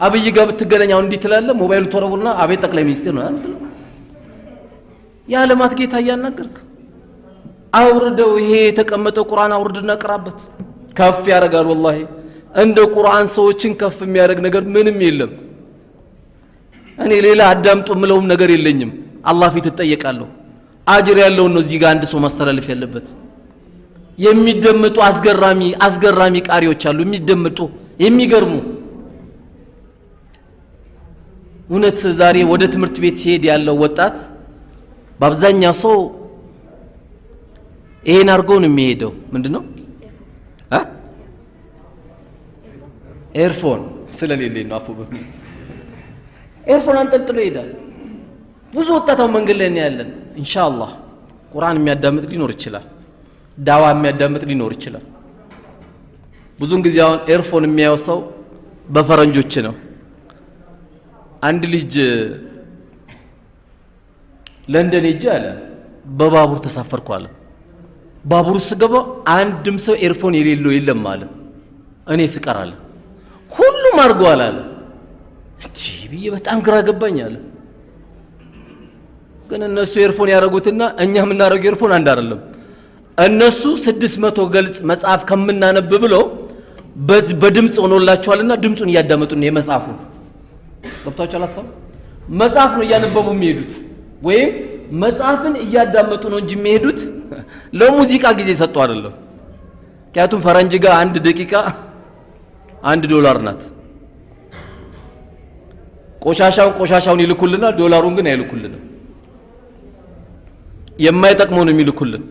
አብይ ጋር ብትገናኛው እንዲህ ትላለህ ሞባይሉ ተወረውና አቤት ጠቅላይ ሚኒስትር ነው አይደል የዓለማት ጌታ ያናገርክ አውርደው ይሄ የተቀመጠው ቁርአን አውርድና ቅራበት ከፍ ያረጋል والله እንደ ቁርአን ሰዎችን ከፍ የሚያደርግ ነገር ምንም የለም እኔ ሌላ አዳምጡ ምለውም ነገር የለኝም አላህ ፊት ተጠየቃለሁ አጅር ያለው ነው እዚህ ጋር አንድ ሰው ማስተላለፍ ያለበት የሚደምጡ አስገራሚ ቃሪዎች አሉ የሚደምጡ የሚገርሙ እውነት ዛሬ ወደ ትምህርት ቤት ሲሄድ ያለው ወጣት በአብዛኛው ሰው ይሄን አርጎ ነው የሚሄደው ምንድነው ኤርፎን ስለሌለኝ ነው አፉ ኤርፎን አንጠልጥሎ ይሄዳል ብዙ ወጣታው መንገድ ላይ ያለን ኢንሻአላህ ቁርአን የሚያዳምጥ ሊኖር ይችላል ዳዋ የሚያዳምጥ ሊኖር ይችላል ብዙን ጊዜ አሁን ኤርፎን የሚያወሳው በፈረንጆች ነው አንድ ልጅ ለንደን ሄጄ አለ በባቡር ተሳፈርኩ አለ ባቡሩ ስገባ አንድም ሰው ኤርፎን የሌለው የለም አለ እኔ ስቀር አለ ሁሉም አርጓል አለ እቺ ብዬ በጣም ግራ ገባኝ አለ ግን እነሱ ኤርፎን ያረጉትና እኛ የምናረገው ኤርፎን አንድ አይደለም እነሱ 600 ገልጽ መጽሐፍ ከምናነብ ብለው በድምጽ ሆኖላቸዋልና ድምጹን እያዳመጡ ነው የመጽሐፉ ገብታችሁ አላሰብ መጽሐፍ ነው እያነበቡ የሚሄዱት ወይም መጽሐፍን እያዳመጡ ነው እንጂ የሚሄዱት ለሙዚቃ ጊዜ ሰጥቶ አይደለም ምክንያቱም ፈረንጅ ጋር 1 ደቂቃ $1 ናት ቆሻሻውን ይልኩልና ዶላሩን ግን አይልኩልንም የማይጠቅመው ነው የሚልኩልን